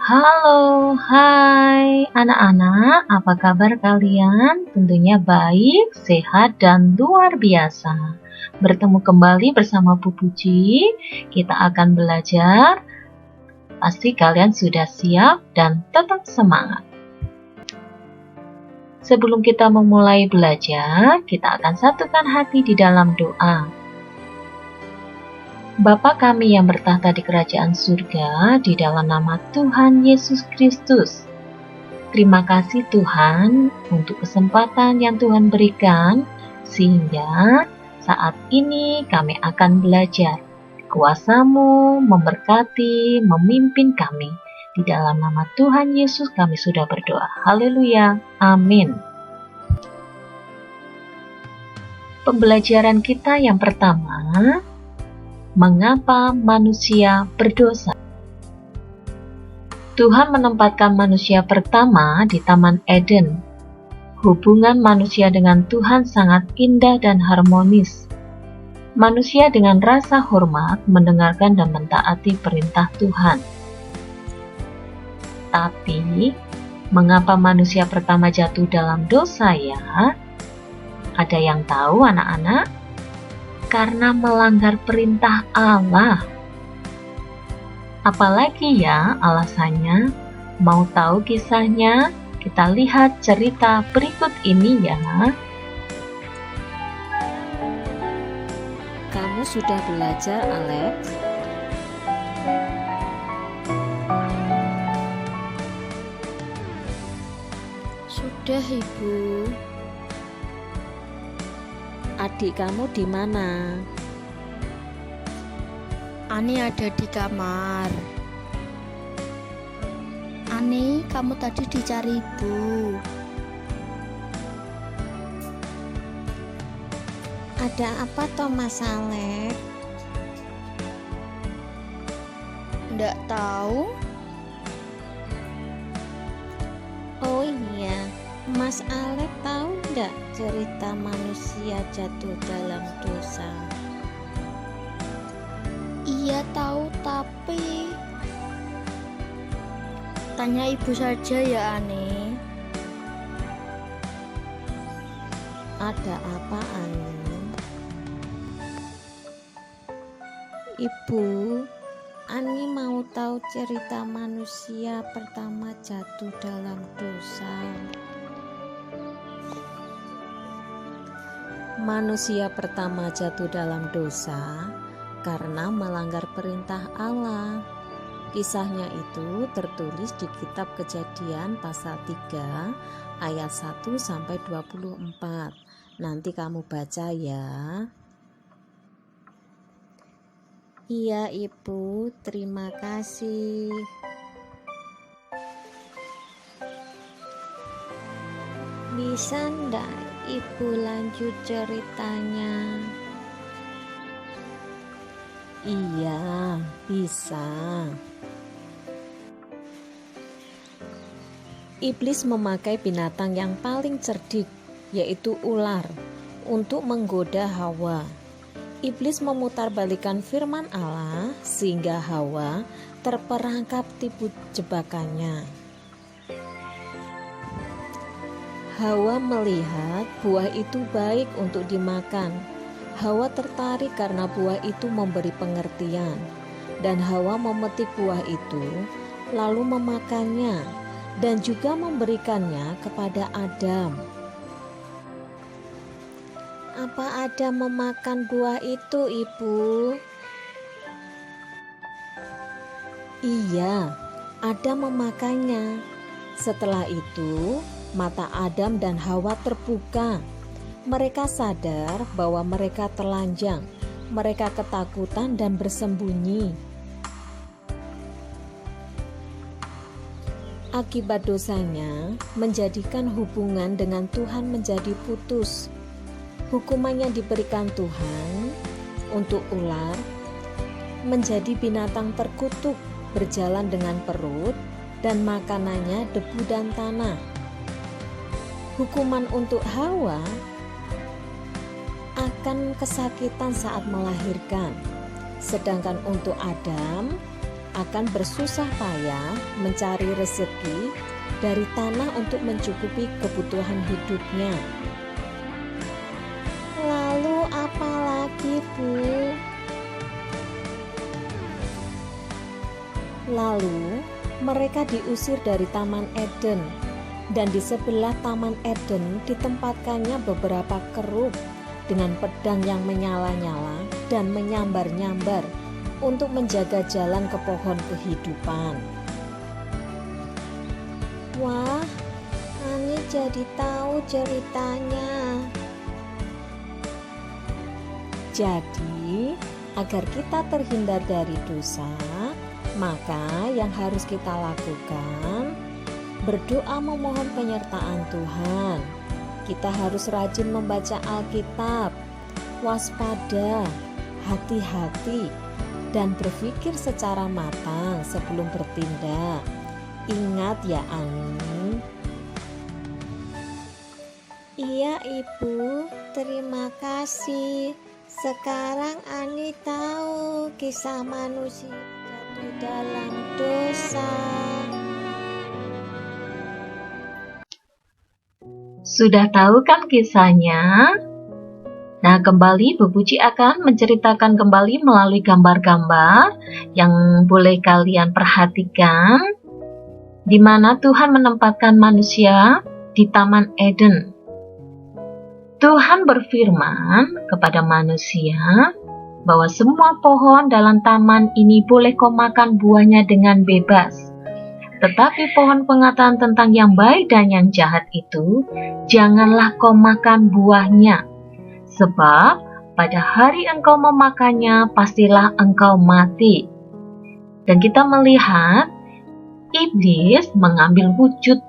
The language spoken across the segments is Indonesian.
Halo, hai anak-anak, apa kabar kalian? Tentunya baik, sehat, dan luar biasa. Bertemu kembali bersama Bu Puji, kita akan belajar. Pasti kalian sudah siap dan tetap semangat. Sebelum kita memulai belajar, kita akan satukan hati di dalam doa. Bapa kami yang bertahta di kerajaan surga, di dalam nama Tuhan Yesus Kristus. Terima kasih Tuhan untuk kesempatan yang Tuhan berikan, sehingga saat ini kami akan belajar. Kuasa-Mu memberkati, memimpin kami. Di dalam nama Tuhan Yesus kami sudah berdoa. Haleluya. Amin. Pembelajaran kita yang pertama, mengapa manusia berdosa? Tuhan menempatkan manusia pertama di Taman Eden. Hubungan manusia dengan Tuhan sangat indah dan harmonis. Manusia dengan rasa hormat mendengarkan dan mentaati perintah Tuhan. Tapi, mengapa manusia pertama jatuh dalam dosa ya? Ada yang tahu anak-anak? Karena melanggar perintah Allah. Apalagi ya alasannya? Mau tahu kisahnya? Kita lihat cerita berikut ini ya. Kamu sudah belajar, Alex? Sudah, Ibu. Adik kamu di mana? Ani ada di kamar. Ani, kamu tadi dicari Ibu. Ada apa toh Mas Alex? Nggak tahu? Oh iya, Mas Alex tahu nggak cerita manusia jatuh dalam dosa? Iya tahu, tapi tanya Ibu saja ya, Ani. Ada apa, Ani? Ibu, Ani mau tahu cerita manusia pertama jatuh dalam dosa. Manusia pertama jatuh dalam dosa karena melanggar perintah Allah. Kisahnya itu tertulis di kitab Kejadian pasal 3 ayat 1 sampai 24. Nanti kamu baca ya. Iya Ibu, terima kasih. Bisa ndak Ibu lanjut ceritanya? Iya, bisa. Iblis memakai binatang yang paling cerdik, yaitu ular, untuk menggoda Hawa. Iblis memutarbalikkan firman Allah sehingga Hawa terperangkap tipu jebakannya. Hawa melihat buah itu baik untuk dimakan. Hawa tertarik karena buah itu memberi pengertian, dan Hawa memetik buah itu, lalu memakannya, dan juga memberikannya kepada Adam. Apa Adam memakan buah itu, Ibu? Iya, Adam memakannya. Setelah itu, mata Adam dan Hawa terbuka. Mereka sadar bahwa mereka telanjang. Mereka ketakutan dan bersembunyi. Akibat dosanya menjadikan hubungan dengan Tuhan menjadi putus. Hukuman yang diberikan Tuhan untuk ular menjadi binatang terkutuk, berjalan dengan perut dan makanannya debu dan tanah. Hukuman untuk Hawa akan kesakitan saat melahirkan, sedangkan untuk Adam akan bersusah payah mencari rezeki dari tanah untuk mencukupi kebutuhan hidupnya. Lalu apa lagi, Bu? Lalu mereka diusir dari Taman Eden, dan di sebelah Taman Eden ditempatkannya beberapa kerub dengan pedang yang menyala-nyala dan menyambar-nyambar untuk menjaga jalan ke pohon kehidupan. Wah, Ani jadi tahu ceritanya. Jadi, agar kita terhindar dari dosa, maka yang harus kita lakukan berdoa memohon penyertaan Tuhan. Kita harus rajin membaca Alkitab, waspada, hati-hati, dan berpikir secara matang sebelum bertindak. Ingat ya Ani. Iya, Ibu. Terima kasih. Sekarang Ani tahu kisah manusia jatuh dalam dosa. Sudah tahu kan kisahnya? Nah, kembali Bu Puji akan menceritakan kembali melalui gambar-gambar yang boleh kalian perhatikan, di mana Tuhan menempatkan manusia di Taman Eden. Tuhan berfirman kepada manusia bahwa semua pohon dalam taman ini boleh kau makan buahnya dengan bebas. Tetapi pohon pengetahuan tentang yang baik dan yang jahat itu, janganlah kau makan buahnya. Sebab pada hari engkau memakannya, pastilah engkau mati. Dan kita melihat iblis mengambil wujud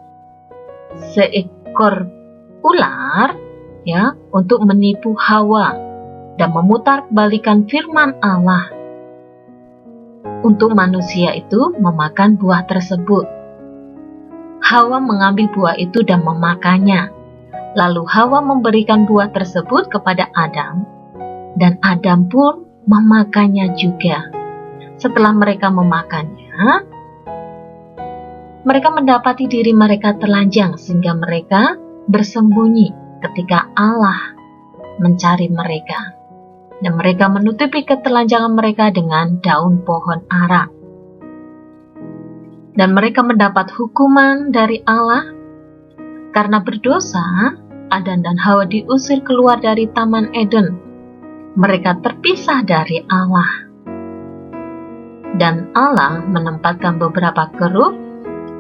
seekor ular ya untuk menipu Hawa dan memutarbalikkan firman Allah untuk manusia itu memakan buah tersebut. Hawa mengambil buah itu dan memakannya. Lalu Hawa memberikan buah tersebut kepada Adam, dan Adam pun memakannya juga. Setelah mereka memakannya, mereka mendapati diri mereka telanjang sehingga mereka bersembunyi ketika Allah mencari mereka. Dan mereka menutupi ketelanjangan mereka dengan daun pohon ara. Dan mereka mendapat hukuman dari Allah karena berdosa. Adam dan Hawa diusir keluar dari Taman Eden. Mereka terpisah dari Allah. Dan Allah menempatkan beberapa kerub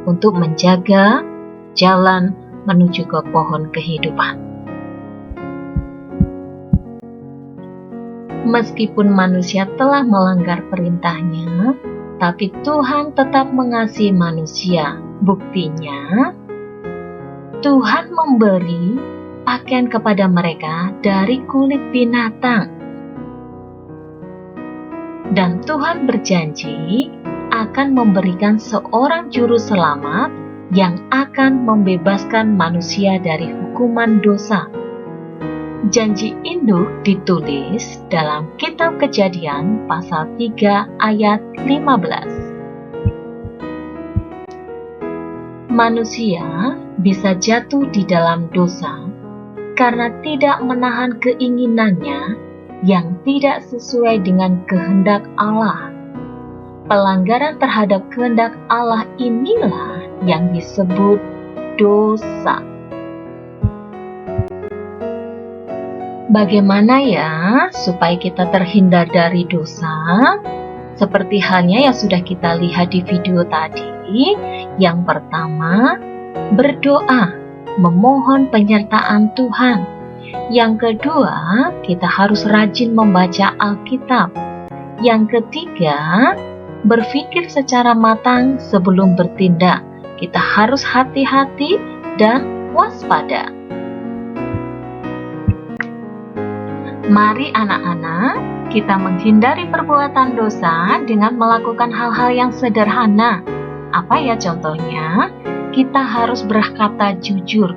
untuk menjaga jalan menuju ke pohon kehidupan. Meskipun manusia telah melanggar perintahnya, tapi Tuhan tetap mengasihi manusia. Buktinya, Tuhan memberi pakaian kepada mereka dari kulit binatang. Dan Tuhan berjanji akan memberikan seorang juru selamat yang akan membebaskan manusia dari hukuman dosa. Janji induk ditulis dalam Kitab Kejadian pasal 3 ayat 15. Manusia bisa jatuh di dalam dosa karena tidak menahan keinginannya yang tidak sesuai dengan kehendak Allah. Pelanggaran terhadap kehendak Allah inilah yang disebut dosa. Bagaimana ya supaya kita terhindar dari dosa? Seperti halnya yang sudah kita lihat di video tadi. Yang pertama, berdoa, memohon penyertaan Tuhan. Yang kedua, kita harus rajin membaca Alkitab. Yang ketiga, berpikir secara matang sebelum bertindak. Kita harus hati-hati dan waspada. Mari anak-anak, kita menghindari perbuatan dosa dengan melakukan hal-hal yang sederhana. Apa ya contohnya? Kita harus berkata jujur,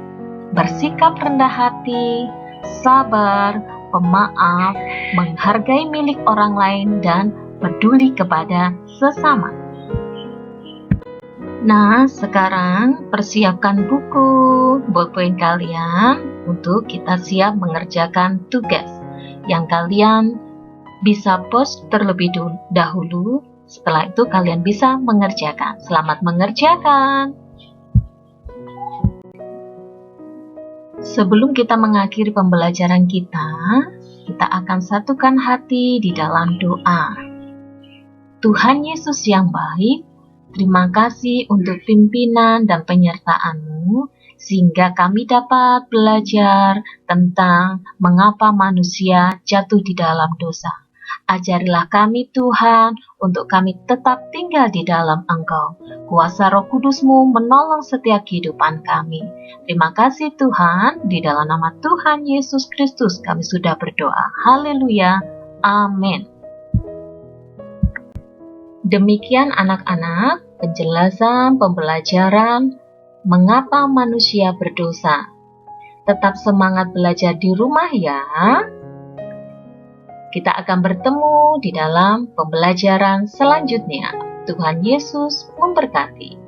bersikap rendah hati, sabar, pemaaf, menghargai milik orang lain, dan peduli kepada sesama. Nah, sekarang persiapkan buku, bolpen kalian untuk kita siap mengerjakan tugas yang kalian bisa post terlebih dahulu. Setelah itu kalian bisa mengerjakan. Selamat mengerjakan. Sebelum kita mengakhiri pembelajaran kita akan satukan hati di dalam doa. Tuhan Yesus yang baik, terima kasih untuk pimpinan dan penyertaan-Mu, sehingga kami dapat belajar tentang mengapa manusia jatuh di dalam dosa. Ajarilah kami Tuhan, untuk kami tetap tinggal di dalam Engkau. Kuasa Roh Kudus-Mu menolong setiap kehidupan kami. Terima kasih Tuhan, di dalam nama Tuhan Yesus Kristus kami sudah berdoa. Haleluya. Amin. Demikian anak-anak, penjelasan pembelajaran mengapa manusia berdosa. Tetap semangat belajar di rumah ya. Kita akan bertemu di dalam pembelajaran selanjutnya. Tuhan Yesus memberkati.